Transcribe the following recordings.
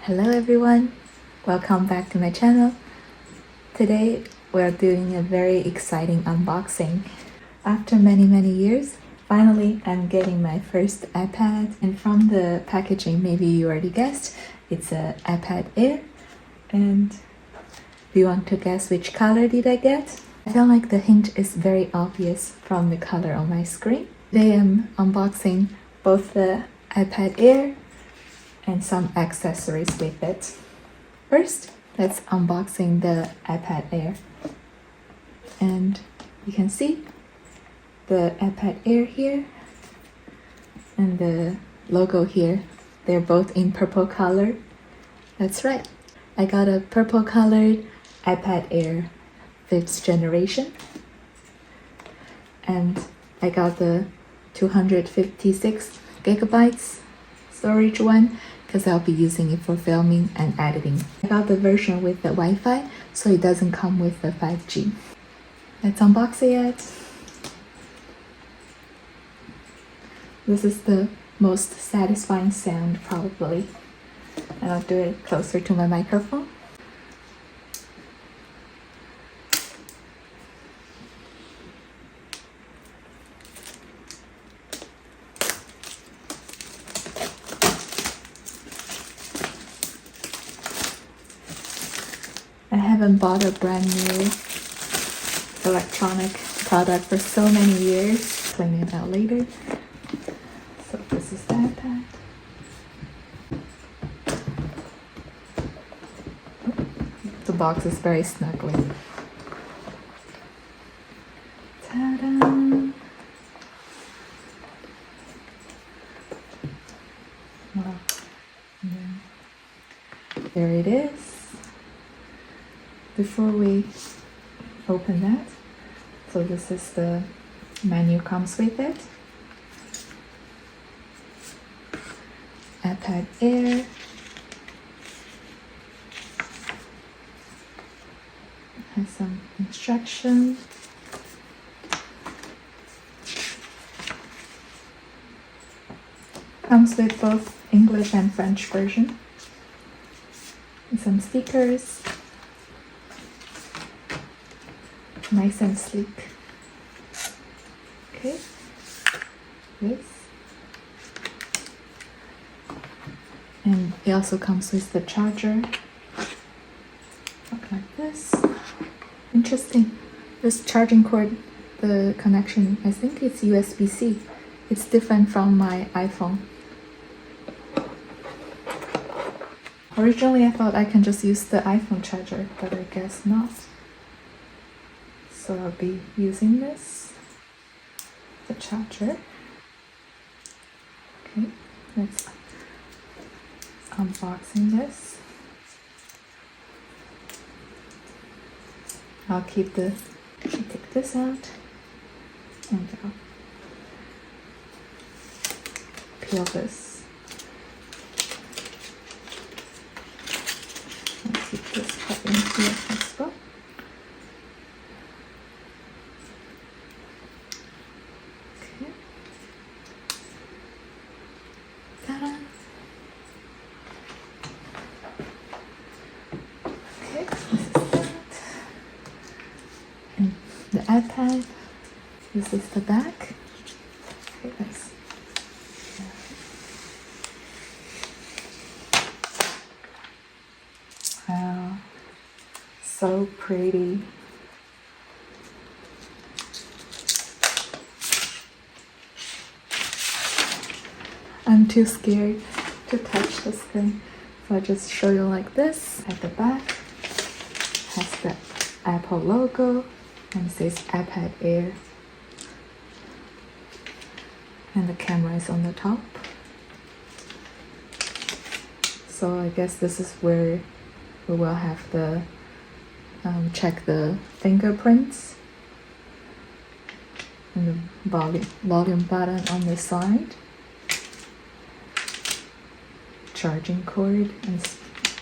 Hello everyone, welcome back to my channel. Today we're doing a very exciting unboxing. After many years, finally I'm getting my first iPad, and from the packaging, maybe you already guessed, it's an iPad Air. And do you want to guess which color did I get? I feel like the hint is very obvious from the color on my screen. Today I'm unboxing both the iPad Air and some accessories with it. First, let's unboxing the iPad Air. And you can see the iPad Air here and the logo here. They're both in purple color. That's right. I got a purple colored iPad Air 5th generation. And I got the 256 gigabytes storage one because I'll be using it for filming and editing. I got the version with the Wi-Fi, so it doesn't come with the 5G. Let's unbox it. This is the most satisfying sound probably. And I'll do it closer to my microphone. I haven't bought a brand new electronic product for so many years. Explain it out later. So this is the iPad. The box is very snuggly. Ta-da! Wow. There it is. Before we open that, so this is the menu comes with it. iPad Air. Has some instruction. Comes with both English and French version. And some stickers. Nice and sleek. Okay, this. And it also comes with the charger. Look like this. Interesting. This charging cord, the connection, I think it's USB-C. It's different from my iPhone. Originally I thought I can just use the iPhone charger, but I guess not. So I'll be using this, the charger. Okay, let's unboxing this. I'll take this out and I'll peel this. I'll keep this part in here as well. The iPad, this is the back. Okay, let's wow, so pretty. I'm too scared to touch the screen, so I just show you like this. At the back has the Apple logo. And it says iPad Air. And the camera is on the top. So I guess this is where we will have the check the fingerprints. And the volume button on the side. Charging cord and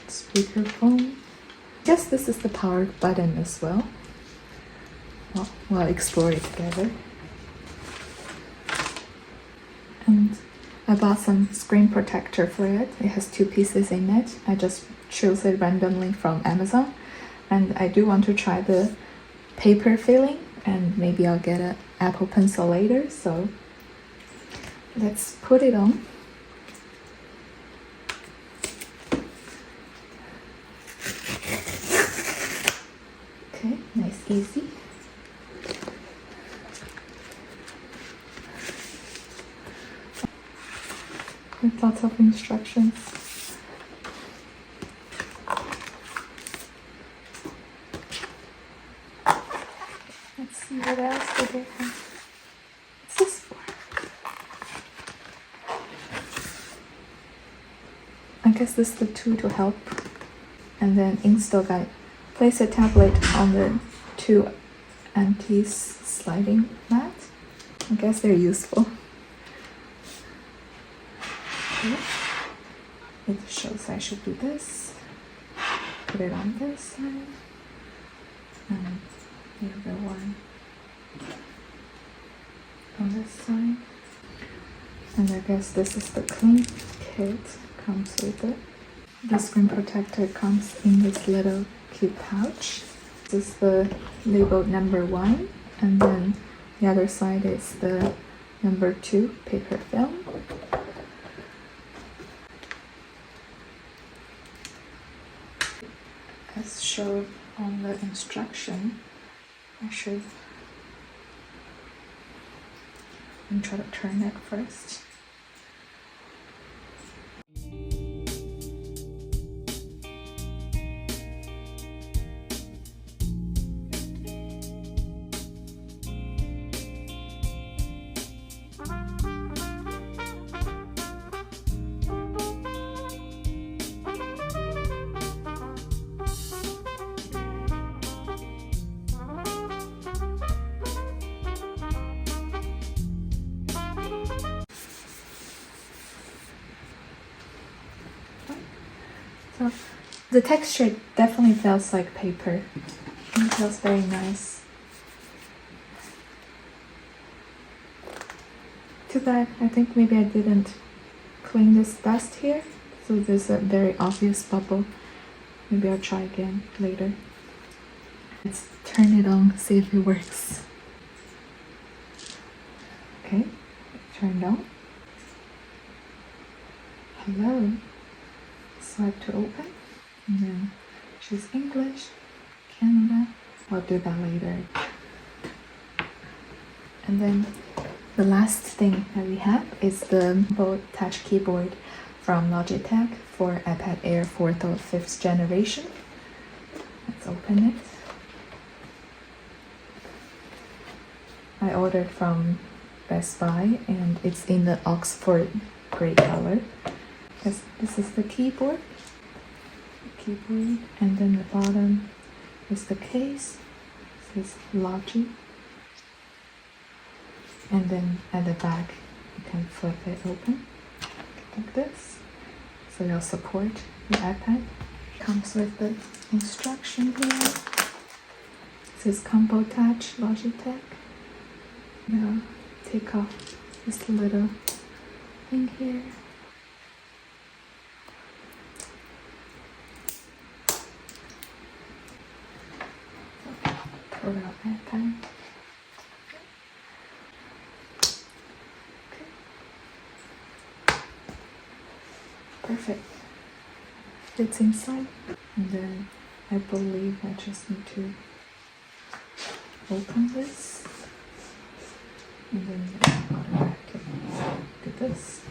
speakerphone. I guess this is the power button as well. We'll explore it together. And I bought some screen protector for it. It has 2 pieces in it. I just chose it randomly from Amazon. And I do want to try the paper filling, and maybe I'll get an Apple Pencil later. So let's put it on. Okay, nice, easy. With lots of instructions. Let's see what else do they have. What's this for? I guess this is the tool to help. And then install guide. Place a tablet on the 2 anti-sliding mat. I guess they're useful. Okay. It shows I should do this. Put it on this side. And the other one on this side. And I guess this is the clean kit. Comes with it. The screen protector comes in this little cute pouch. This is the labeled number 1, and then the other side is the number 2 paper film. As shown on the instruction, I should try to turn it first. So the texture definitely feels like paper. It feels very nice. Too bad, I think maybe I didn't clean this dust here. So there's a very obvious bubble. Maybe I'll try again later. Let's turn it on, see if it works. Okay, turned on. Hello. Swipe to open, and then choose English, Canada. I'll do that later. And then the last thing that we have is the touch keyboard from Logitech for iPad Air 4th or 5th generation. Let's open it. I ordered from Best Buy, and it's in the Oxford gray color. This is the keyboard, and then the bottom is the case. This is Logi, and then at the back you can flip it open like this, so it'll support the iPad. Comes with the instruction here. This is Combo Touch Logitech. Now take off this little thing here. Pull out iPad. Okay. Perfect. Fits inside, and then I believe I just need to open this, and then automatically do this.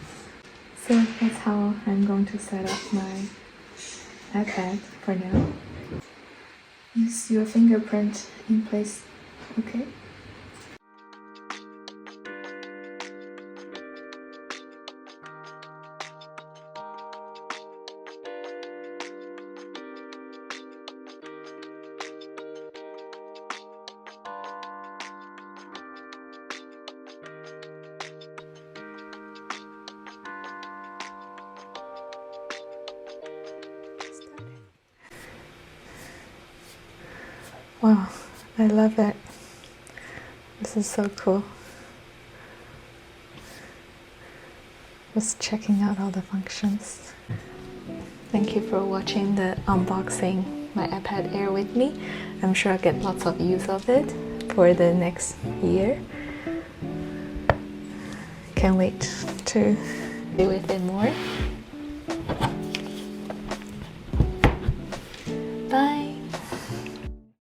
So that's how I'm going to set up my iPad for now. Use your fingerprint in place, okay? Wow, I love it. This is so cool. Just checking out all the functions. Thank you for watching the unboxing my iPad Air with me. I'm sure I'll get lots of use of it for the next year. Can't wait to do with it more.